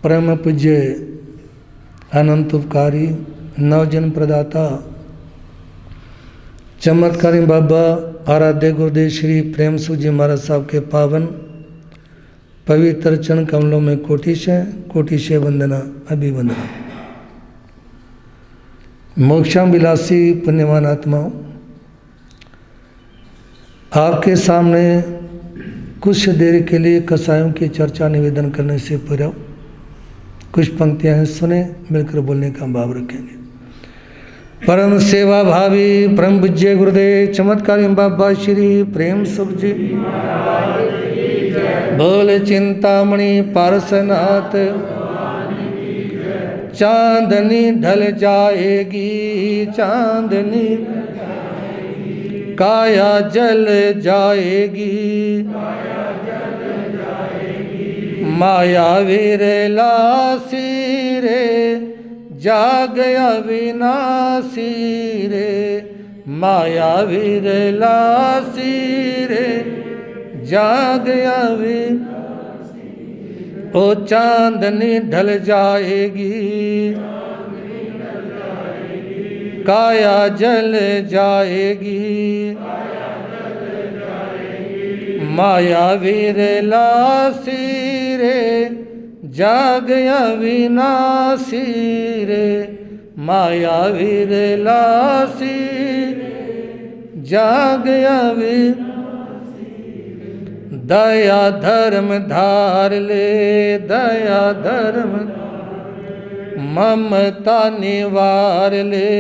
परम पूज्य अनंत उपकारी नवजन प्रदाता चमत्कारी बाबा आराध्य गुरुदेव श्री प्रेम सुख जी महाराज साहब के पावन पवित्र चरण कमलों में कोटिशय वंदना अभिवंदना। मोक्षाम विलासी पुण्यवान आत्माओं, आपके सामने कुछ देर के लिए कसायों की चर्चा निवेदन करने से पूर्व कुछ पंक्तियां हैं, सुने, मिलकर बोलने का भाव रखेंगे। परम सेवा भावी परम पूज्य गुरुदेव चमत्कारी बाबा श्री प्रेम सुख जी बोल चिंतामणि पारसनाथ, चांदनी ढल जाएगी चांदनी काया जल जाएगी, माया विरलासी रे जाग अविनाशी रे, माया विरलासी रे जाग अविनाशी। ओ चांदनी ढल जाएगी काया जल जाएगी, माया विरलासी रे जाग अविनाशी रे, माया विरलासी जाग अविनाशी। दया धर्म धार ले दया धर्म ममता निवार ले,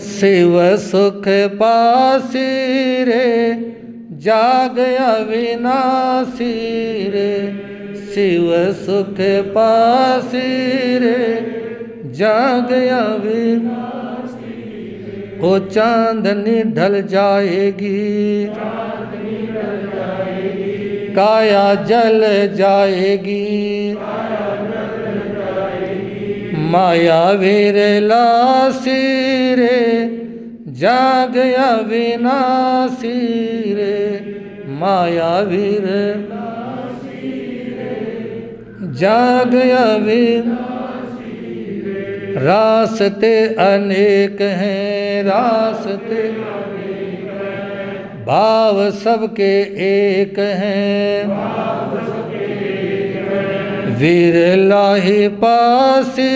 शिव सुख पासी रे जाग अविनाशी रे, शिव सुख पासी रे जाग अविनाशी। ओ चांदनी ढल जाएगी काया जल जाएगी, माया विरलासी रे जाग अविनाशी रे, माया विरलासी रे जाग अविनाशी। रास्ते अनेक हैं रास्ते भाव सबके एक हैं, विरलाही पासी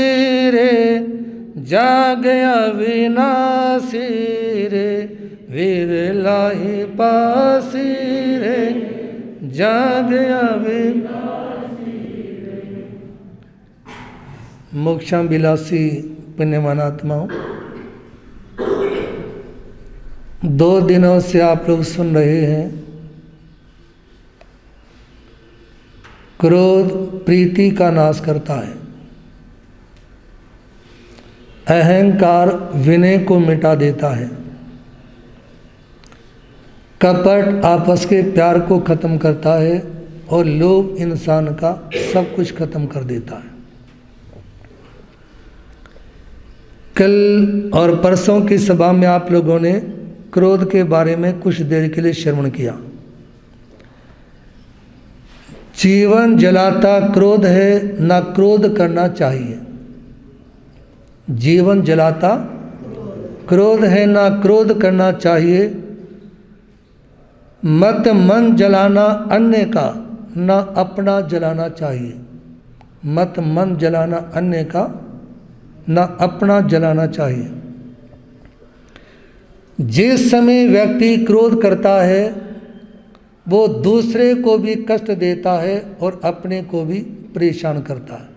रे जाग अविनाशी रे, विरलाही पासी रे जाग अविनाशी। मोक्षाम विलासी पुण्यवान आत्माओं, 2 दिनों से आप लोग सुन रहे हैं क्रोध प्रीति का नाश करता है, अहंकार विनय को मिटा देता है, कपट आपस के प्यार को खत्म करता है और लोभ इंसान का सब कुछ खत्म कर देता है। कल और परसों की सभा में आप लोगों ने क्रोध के बारे में कुछ देर के लिए श्रवण किया। जीवन जलाता क्रोध है, ना क्रोध करना चाहिए। जीवन जलाता क्रोध है, ना क्रोध करना चाहिए। मत मन जलाना अन्य का, ना अपना जलाना चाहिए। मत मन जलाना अन्य का, ना अपना जलाना चाहिए। जिस समय व्यक्ति क्रोध करता है वो दूसरे को भी कष्ट देता है और अपने को भी परेशान करता है।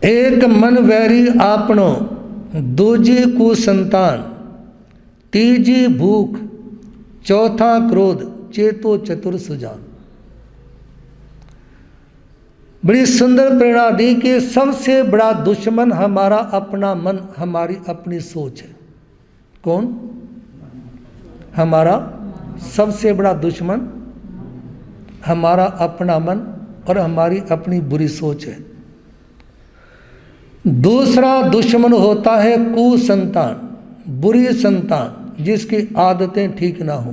एक मन वैरी आपनो, दूजी कुसंतान, तीजी भूख, चौथा क्रोध, चेतो चतुर सुजान। बड़ी सुंदर प्रेरणा दी कि सबसे बड़ा दुश्मन हमारा अपना मन, हमारी अपनी सोच है। कौन? हमारा सबसे बड़ा दुश्मन हमारा अपना मन और हमारी अपनी बुरी सोच है। दूसरा दुश्मन होता है कुसंतान, बुरी संतान, जिसकी आदतें ठीक ना हो।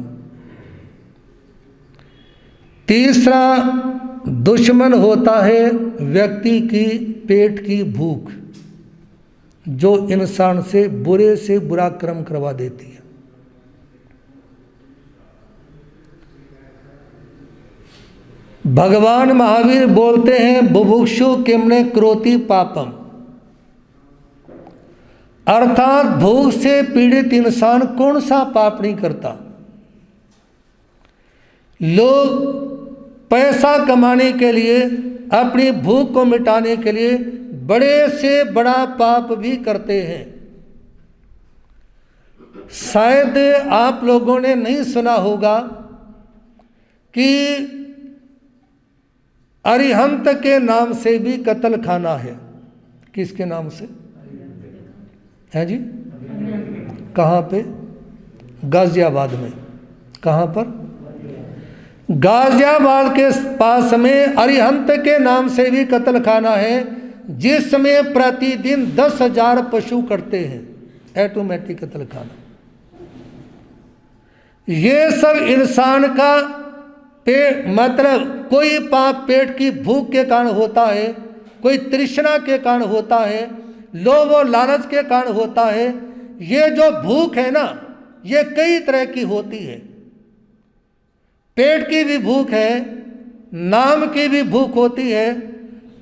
तीसरा दुश्मन होता है व्यक्ति की पेट की भूख, जो इंसान से बुरा कर्म करवा देती है। भगवान महावीर बोलते हैं बुभुक्षु किमने करोति पापम, अर्थात भूख से पीड़ित इंसान कौन सा पाप नहीं करता। लोग पैसा कमाने के लिए, अपनी भूख को मिटाने के लिए बड़े से बड़ा पाप भी करते हैं। शायद आप लोगों ने नहीं सुना होगा कि अरिहंत के नाम से भी कत्ल खाना है। किसके नाम से है जी? कहाँ पे? गाजियाबाद में। कहाँ पर? गाजियाबाद के पास में अरिहंत के नाम से भी कत्ल खाना है, जिसमें प्रतिदिन 10,000 पशु कटते हैं। ऑटोमेटिक कत्ल खाना। ये सब इंसान का पेट, मतलब कोई पाप पेट की भूख के कारण होता है, कोई तृष्णा के कारण होता है, लोभ और लालच के कारण होता है। ये जो भूख है ना, ये कई तरह की होती है। पेट की भी भूख है, नाम की भी भूख होती है,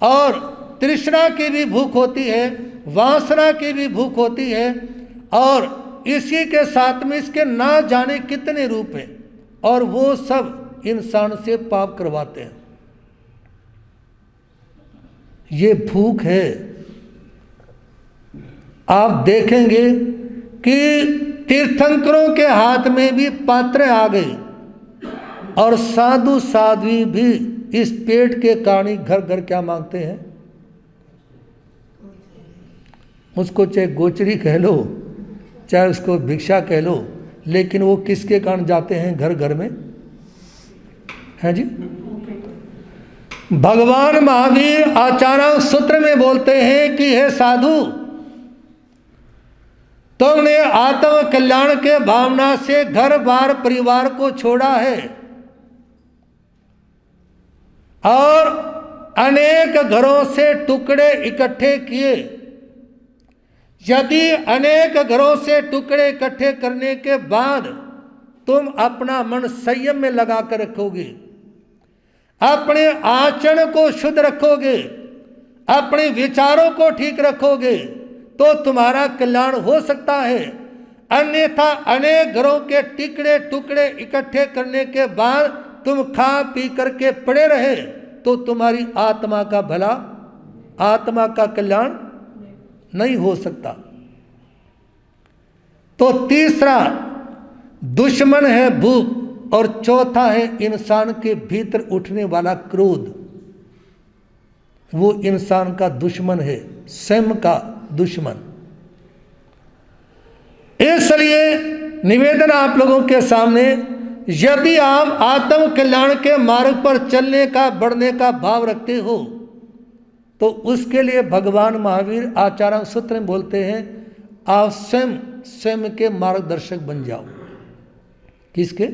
और तृष्णा की भी भूख होती है, वासना की भी भूख होती है, और इसी के साथ में इसके ना जाने कितने रूप हैं, और वो सब इंसान से पाप करवाते हैं। ये भूख है। आप देखेंगे कि तीर्थंकरों के हाथ में भी पात्र आ गई, और साधु साध्वी भी इस पेट के कारण ही घर घर क्या मांगते हैं? उसको चाहे गोचरी कह लो, चाहे उसको भिक्षा कह लो, लेकिन वो किसके कारण जाते हैं घर घर में? है जी? भगवान महावीर आचार्य सूत्र में बोलते हैं कि हे साधु, तुमने आत्म कल्याण के भावना से घर बार परिवार को छोड़ा है, और अनेक घरों से टुकड़े इकट्ठे किए। यदि अनेक घरों से टुकड़े इकट्ठे करने के बाद तुम अपना मन संयम में लगा कर रखोगे, अपने आचरण को शुद्ध रखोगे, अपने विचारों को ठीक रखोगे, तो तुम्हारा कल्याण हो सकता है। अन्यथा अनेक घरों के टुकड़े टुकड़े इकट्ठे करने के बाद तुम खा पी करके पड़े रहे, तो तुम्हारी आत्मा का भला, आत्मा का कल्याण नहीं हो सकता। तो तीसरा दुश्मन है भूख, और चौथा है इंसान के भीतर उठने वाला क्रोध। वो इंसान का दुश्मन है, स्वयं का दुश्मन। इसलिए निवेदन आप लोगों के सामने, यदि आप आत्म कल्याण के मार्ग पर चलने का, बढ़ने का भाव रखते हो, तो उसके लिए भगवान महावीर आचार्य सूत्र में बोलते हैं, आप स्वयं के मार्गदर्शक बन जाओ। किसके?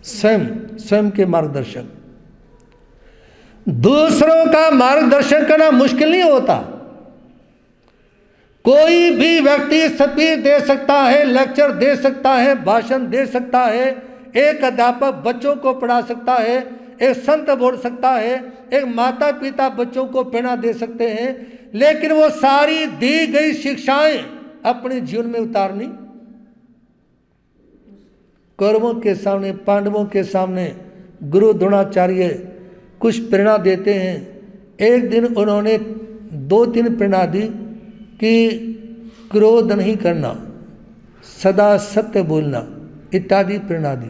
स्वयं के मार्गदर्शक। दूसरों का मार्गदर्शन करना मुश्किल नहीं होता। कोई भी व्यक्ति स्पीच दे सकता है, लेक्चर दे सकता है, भाषण दे सकता है, एक अध्यापक बच्चों को पढ़ा सकता है, एक संत बोल सकता है, एक माता पिता बच्चों को प्रेरणा दे सकते हैं, लेकिन वो सारी दी गई शिक्षाएं अपने जीवन में उतारनी। कौरवों के सामने, पांडवों के सामने गुरु द्रोणाचार्य कुछ प्रेरणा देते हैं। एक दिन उन्होंने 2-3 प्रेरणा दी कि क्रोध नहीं करना, सदा सत्य बोलना इत्यादि प्रेरणा दी।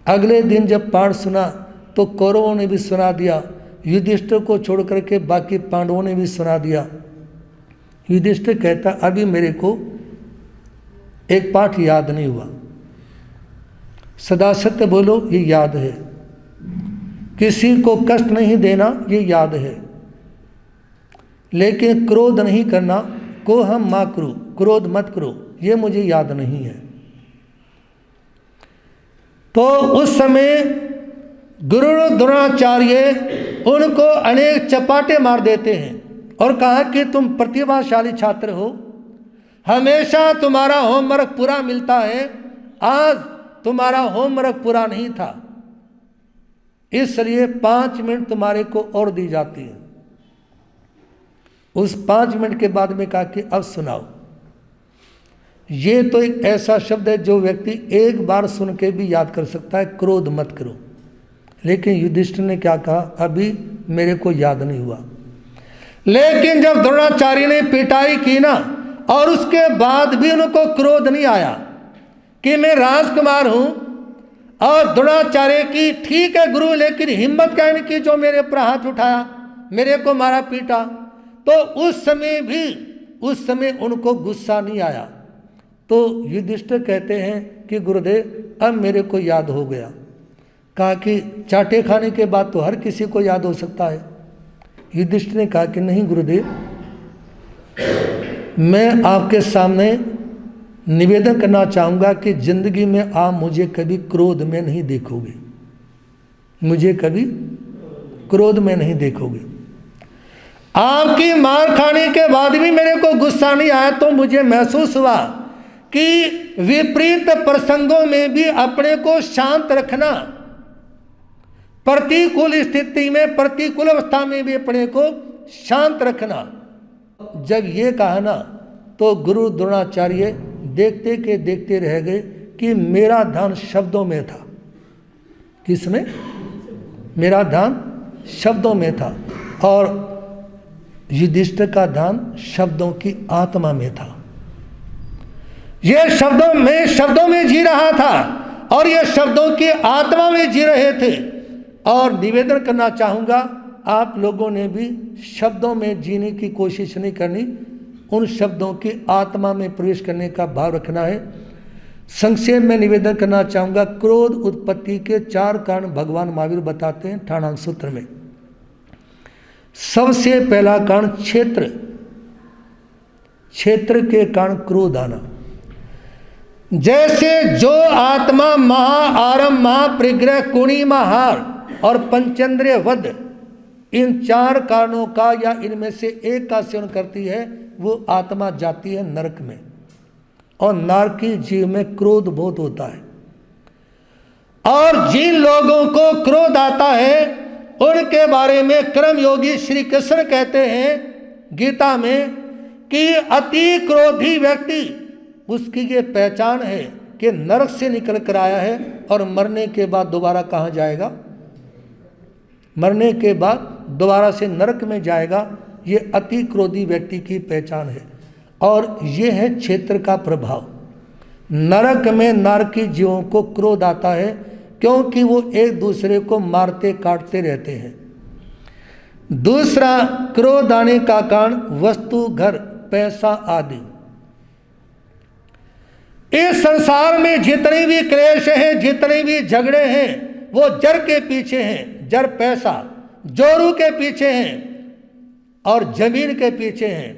अगले दिन जब पाठ सुना तो कौरवों ने भी सुना दिया, युधिष्ठिर को छोड़ करके बाकी पांडवों ने भी सुना दिया। युधिष्ठिर कहता, अभी मेरे को एक पाठ याद नहीं हुआ। सदा सत्य बोलो ये याद है, किसी को कष्ट नहीं देना ये याद है, लेकिन क्रोध नहीं करना, को हम मा करो, क्रोध मत करो, ये मुझे याद नहीं है। तो उस समय गुरु द्रोणाचार्य उनको अनेक चपाटे मार देते हैं और कहा कि तुम प्रतिभाशाली छात्र हो, हमेशा तुम्हारा होमवर्क पूरा मिलता है, आज तुम्हारा होमवर्क पूरा नहीं था, इसलिए 5 मिनट तुम्हारे को और दी जाती है। उस 5 मिनट के बाद में कहा कि अब सुनाओ। ये तो एक ऐसा शब्द है जो व्यक्ति एक बार सुन के भी याद कर सकता है, क्रोध मत करो। लेकिन युधिष्ठिर ने क्या कहा, अभी मेरे को याद नहीं हुआ। लेकिन जब द्रोणाचार्य ने पिटाई की ना, और उसके बाद भी उनको क्रोध नहीं आया कि मैं राजकुमार हूं, और द्रोणाचार्य की ठीक है गुरु, लेकिन हिम्मत क्या इनकी जो मेरे ऊपर हाथ उठाया, मेरे को मारा पीटा, तो उस समय उनको गुस्सा नहीं आया। तो युधिष्ठिर कहते हैं कि गुरुदेव अब मेरे को याद हो गया। कहा कि चाटे खाने के बाद तो हर किसी को याद हो सकता है। युधिष्ठिर ने कहा कि नहीं गुरुदेव, मैं आपके सामने निवेदन करना चाहूँगा कि जिंदगी में आप मुझे कभी क्रोध में नहीं देखोगे, मुझे कभी क्रोध में नहीं देखोगे। आपकी मार खाने के बाद भी मेरे को गुस्सा नहीं आया, तो मुझे महसूस हुआ कि विपरीत प्रसंगों में भी अपने को शांत रखना, प्रतिकूल स्थिति में, प्रतिकूल अवस्था में भी अपने को शांत रखना। जब ये कहा ना, तो गुरु द्रोणाचार्य देखते के देखते रह गए कि मेरा ध्यान शब्दों में था। किसमें? मेरा ध्यान शब्दों में था, और युधिष्ठिर का ध्यान शब्दों की आत्मा में था। ये शब्दों में जी रहा था, और ये शब्दों की आत्मा में जी रहे थे। और निवेदन करना चाहूँगा, आप लोगों ने भी शब्दों में जीने की कोशिश नहीं करनी, उन शब्दों की आत्मा में प्रवेश करने का भाव रखना है। संक्षेप में निवेदन करना चाहूँगा, क्रोध उत्पत्ति के 4 कारण भगवान महावीर बताते हैं ठाणांक सूत्र में। सबसे पहला कारण क्षेत्र के कारण क्रोध आना। जैसे जो आत्मा महा आरम, महाप्रिग्रह, कुणी, महार और पंचेंद्रिय वध, इन 4 कारणों का या इनमें से एक का सेवन करती है, वो आत्मा जाती है नरक में। और नारकी जीव में क्रोध बहुत होता है। और जिन लोगों को क्रोध आता है, उनके बारे में कर्मयोगी श्री कृष्ण कहते हैं गीता में कि अति क्रोधी व्यक्ति, उसकी ये पहचान है कि नरक से निकल कर आया है, और मरने के बाद दोबारा कहाँ जाएगा? मरने के बाद दोबारा से नरक में जाएगा। ये अति क्रोधी व्यक्ति की पहचान है। और ये है क्षेत्र का प्रभाव। नरक में नारकी जीवों को क्रोध आता है, क्योंकि वो एक दूसरे को मारते काटते रहते हैं। दूसरा क्रोध आने का कारण वस्तु, घर, पैसा आदि। इस संसार में जितने भी क्लेश हैं, जितने भी झगड़े हैं, वो जड़ के पीछे हैं। जड़ पैसा, जोरू के पीछे हैं, और जमीन के पीछे हैं।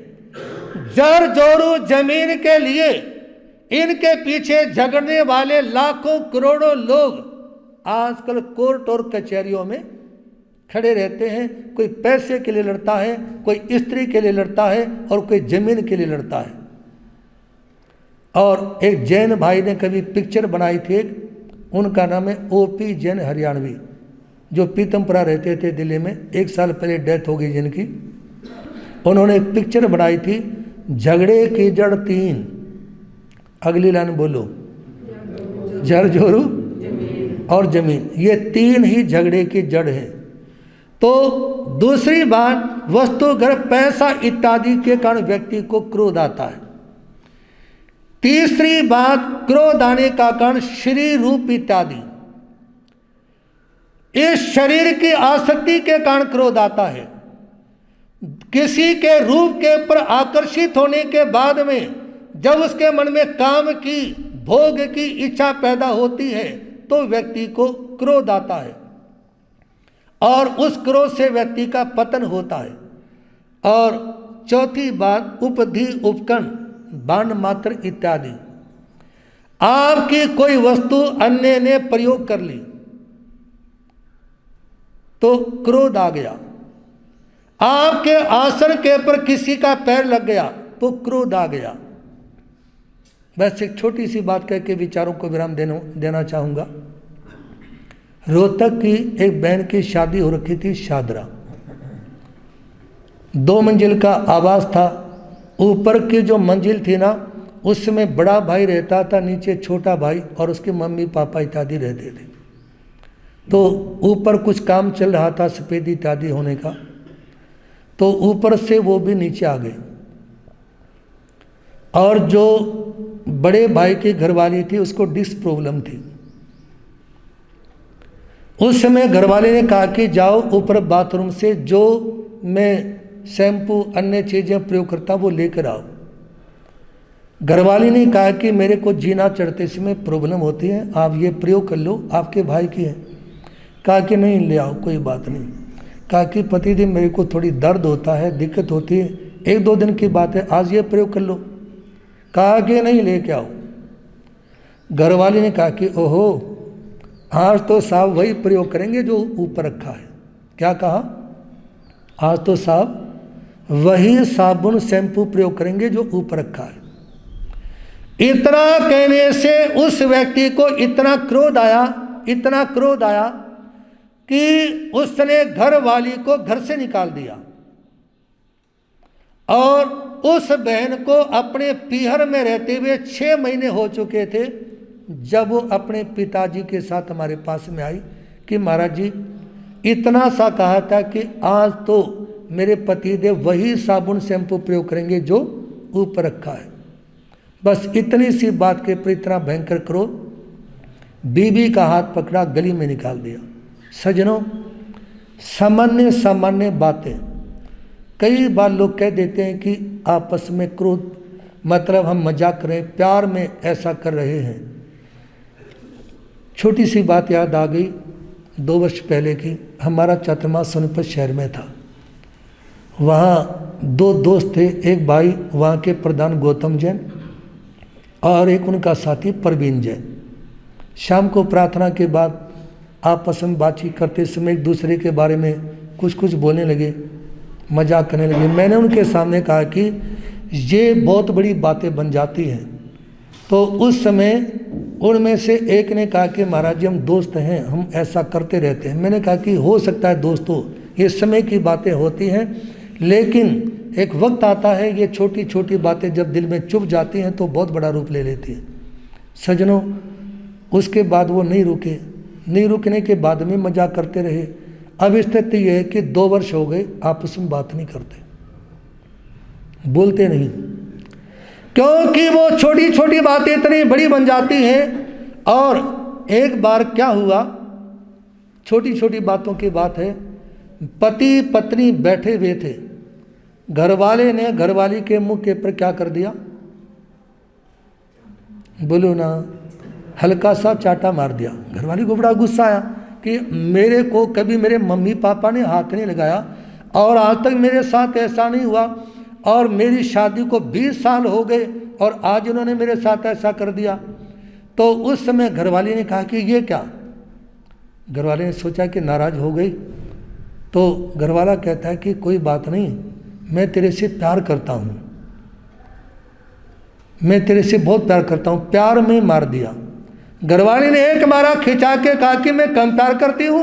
जड़, जोरू, जमीन के लिए इनके पीछे झगड़ने वाले लाखों करोड़ों लोग आजकल कोर्ट और कचहरियों में खड़े रहते हैं। कोई पैसे के लिए लड़ता है, कोई स्त्री के लिए लड़ता है, और कोई जमीन के लिए लड़ता है। और एक जैन भाई ने कभी पिक्चर बनाई थी, उनका नाम है ओपी जैन हरियाणवी, जो पीतमपुरा रहते थे दिल्ली में। 1 साल पहले डेथ हो गई जिनकी। उन्होंने एक पिक्चर बनाई थी, झगड़े की जड़ 3। अगली लाइन बोलो, जड़, जोरू और जमीन, ये 3 ही झगड़े की जड़ है। तो दूसरी बात, वस्तु, घर, पैसा इत्यादि के कारण व्यक्ति को क्रोध आता है। तीसरी बात, क्रोध आने का कारण शरीर, रूप इत्यादि। इस शरीर की आसक्ति के कारण क्रोध आता है। किसी के रूप के ऊपर आकर्षित होने के बाद में जब उसके मन में काम की, भोग की इच्छा पैदा होती है, तो व्यक्ति को क्रोध आता है, और उस क्रोध से व्यक्ति का पतन होता है। और चौथी बात, उपधि, उपकरण, बाण मात्र इत्यादि। आपकी कोई वस्तु अन्य ने प्रयोग कर ली, तो क्रोध आ गया। आपके आसन के ऊपर किसी का पैर लग गया तो क्रोध आ गया। बस एक छोटी सी बात कह के विचारों को विराम देना चाहूँगा। रोहतक की एक बहन की शादी हो रखी थी, शादरा। 2 मंजिल का आवास था। ऊपर की जो मंजिल थी ना, उसमें बड़ा भाई रहता था, नीचे छोटा भाई और उसके मम्मी पापा इत्यादि रहते थे। तो ऊपर कुछ काम चल रहा था सफेदी इत्यादि होने का, तो ऊपर से वो भी नीचे आ गए। और जो बड़े भाई की घरवाली थी उसको डिस्क प्रॉब्लम थी। उस समय घरवाले ने कहा कि जाओ ऊपर बाथरूम से जो मैं शैम्पू अन्य चीज़ें प्रयोग करता वो लेकर आओ। घरवाली ने कहा कि मेरे को जीना चढ़ते समय प्रॉब्लम होती है, आप ये प्रयोग कर लो, आपके भाई की है। कहा कि नहीं ले आओ, कोई बात नहीं। कहा कि प्रतिदिन मेरे को थोड़ी दर्द होता है, दिक्कत होती है, 1-2 दिन की बात है, आज ये प्रयोग कर लो। कहा कि नहीं लेके आओ। घरवाली ने कहा कि ओहो, आज तो साहब वही प्रयोग करेंगे जो ऊपर रखा है। क्या कहा? आज तो साहब वही साबुन शैम्पू प्रयोग करेंगे जो ऊपर रखा है। इतना कहने से उस व्यक्ति को इतना क्रोध आया कि उसने घर वाली को घर से निकाल दिया और उस बहन को अपने पीहर में रहते हुए 6 महीने हो चुके थे जब वो अपने पिताजी के साथ हमारे पास में आई कि महाराज जी इतना सा कहा था कि आज तो मेरे पतिदेव वही साबुन शैम्पू प्रयोग करेंगे जो ऊपर रखा है। बस इतनी सी बात के पर इतना भयंकर क्रोध, बीबी का हाथ पकड़ा, गली में निकाल दिया। सज्जनों, सामान्य बातें कई बार लोग कह देते हैं कि आपस में क्रोध मतलब हम मजाक कर रहे हैं, प्यार में ऐसा कर रहे हैं। छोटी सी बात याद आ गई 2 वर्ष पहले की। हमारा चतुर्मा सोनीपत शहर में था। वहाँ 2 दोस्त थे, एक भाई वहाँ के प्रधान गौतम जैन और एक उनका साथी प्रवीण जैन। शाम को प्रार्थना के बाद आपस में बातचीत करते समय एक दूसरे के बारे में कुछ बोलने लगे, मजाक करने लगे। मैंने उनके सामने कहा कि ये बहुत बड़ी बातें बन जाती हैं। तो उस समय उनमें से एक ने कहा कि महाराज जी हम दोस्त हैं, हम ऐसा करते रहते हैं। मैंने कहा कि हो सकता है दोस्तों ये समय की बातें होती हैं, लेकिन एक वक्त आता है ये छोटी छोटी बातें जब दिल में चुभ जाती हैं तो बहुत बड़ा रूप ले लेती हैं। सज्जनों, उसके बाद वो नहीं रुकने के बाद में मजाक करते रहे। अब स्थिति ये है कि 2 वर्ष हो गए आपस में बात नहीं करते, बोलते नहीं, क्योंकि वो छोटी छोटी बातें इतनी बड़ी बन जाती हैं। और एक बार क्या हुआ, छोटी छोटी बातों की बात है, पति पत्नी बैठे हुए थे, घरवाले ने घरवाली के मुंह के ऊपर क्या कर दिया, बोलो ना, हल्का सा चाटा मार दिया। घरवाली को बड़ा गुस्सा आया कि मेरे को कभी मेरे मम्मी पापा ने हाथ नहीं लगाया और आज तक मेरे साथ ऐसा नहीं हुआ, और मेरी शादी को 20 साल हो गए और आज इन्होंने मेरे साथ ऐसा कर दिया। तो उस समय घरवाली ने कहा कि ये क्या। घरवाले ने सोचा कि नाराज़ हो गई। तो घरवाला कहता है कि कोई बात नहीं, मैं तेरे से प्यार करता हूँ, मैं तेरे से बहुत प्यार करता हूँ। प्यार में मार दिया। घरवाली ने एक मारा खिंचा के कहा कि मैं कम प्यार करती हूँ,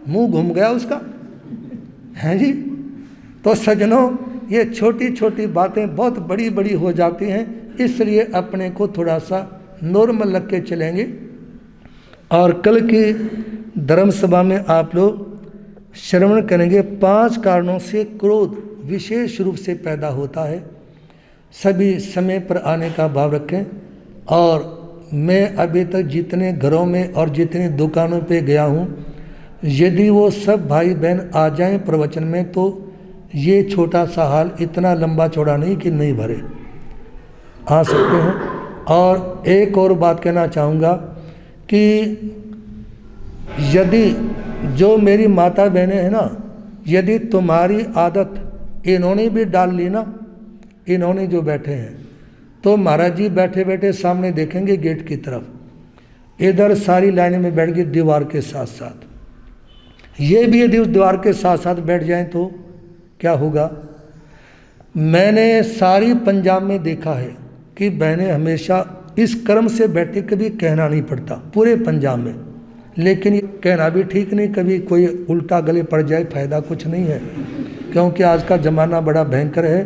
मुंह घूम गया उसका, है जी। तो सज्जनों, ये छोटी छोटी बातें बहुत बड़ी बड़ी हो जाती हैं, इसलिए अपने को थोड़ा सा नॉर्मल रख के चलेंगे। और कल की धर्म सभा में आप लोग श्रवण करेंगे 5 कारणों से क्रोध विशेष रूप से पैदा होता है। सभी समय पर आने का भाव रखें। और मैं अभी तक जितने घरों में और जितनी दुकानों पे गया हूँ, यदि वो सब भाई बहन आ जाएं प्रवचन में तो ये छोटा सा हाल इतना लंबा चौड़ा नहीं कि नहीं भरे, आ सकते हैं। और एक और बात कहना चाहूँगा कि यदि जो मेरी माता बहनें हैं ना, यदि तुम्हारी आदत इन्होंने भी डाल ली ना, इन्होंने जो बैठे हैं, तो महाराज जी बैठे बैठे सामने देखेंगे गेट की तरफ, इधर सारी लाइन में बैठ गई दीवार के साथ साथ। ये भी यदि उस दीवार के साथ साथ बैठ जाएं तो क्या होगा। मैंने सारी पंजाब में देखा है कि बहनें हमेशा इस क्रम से बैठे, कभी कहना नहीं पड़ता पूरे पंजाब में। लेकिन ये कहना भी ठीक नहीं, कभी कोई उल्टा गले पड़ जाए फायदा कुछ नहीं है, क्योंकि आज का ज़माना बड़ा भयंकर है।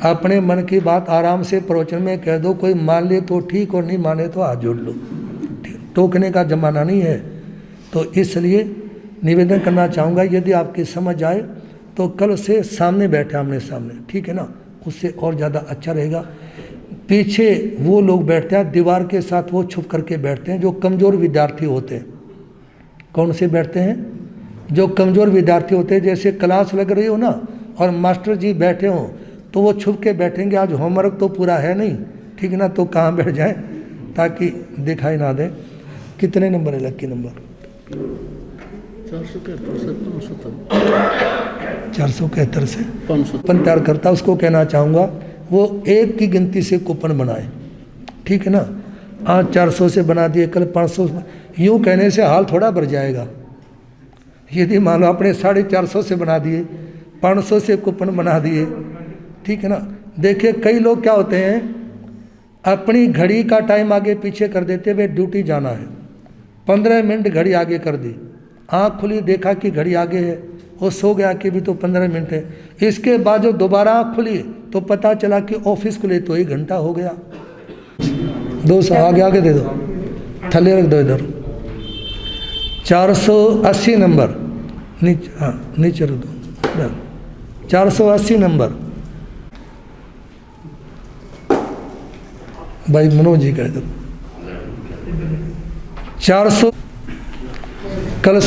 अपने मन की बात आराम से प्रवचन में कह दो, कोई मान ले तो ठीक और नहीं माने तो हाथ जोड़ लो। टोकने का ज़माना नहीं है। तो इसलिए निवेदन करना चाहूँगा, यदि आपकी समझ आए तो कल से सामने बैठे आमने सामने, ठीक है ना, उससे और ज़्यादा अच्छा रहेगा। पीछे वो लोग बैठते हैं दीवार के साथ, वो छुप करके बैठते हैं जो कमज़ोर विद्यार्थी होते हैं। कौन से बैठते हैं? जो कमज़ोर विद्यार्थी होते हैं। जैसे क्लास लग रही हो ना और मास्टर जी बैठे हों तो वो छुप के बैठेंगे, आज होमवर्क तो पूरा है नहीं, ठीक ना, तो कहाँ बैठ जाएं ताकि दिखाई ना दे। कितने नंबर है लक्की नंबर? 471 से 500 तैयार करता, उसको कहना चाहूँगा वो एक की गिनती से कूपन बनाए, ठीक है ना। आज 400 से बना दिए, कल 500, यूँ कहने से हाल थोड़ा बढ़ जाएगा। यदि मान लो अपने 450 से बना दिए, 500 से कूपन बना दिए, ठीक है ना। देखिए कई लोग क्या होते हैं, अपनी घड़ी का टाइम आगे पीछे कर देते, वे ड्यूटी जाना है, 15 मिनट घड़ी आगे कर दी, आँख खुली देखा कि घड़ी आगे है, वो सो गया कि भी तो 15 मिनट है। इसके बाद जो दोबारा आँख खुली तो पता चला कि ऑफिस खुले तो 1 घंटा हो गया। 200 आगे दे दो, थले रख दो इधर। 480 नंबर नीचे, हाँ नीचे रख दो, 480 नंबर भाई मनोज जी का इधर। 400 कल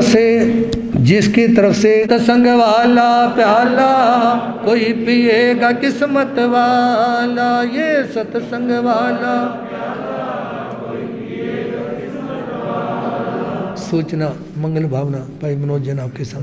से जिसकी तरफ से सत्संग वाला प्याला कोई पिएगा किस्मत वाला, ये सत्संग वाला। सूचना मंगल भावना भाई मनोज जन आपके सामने।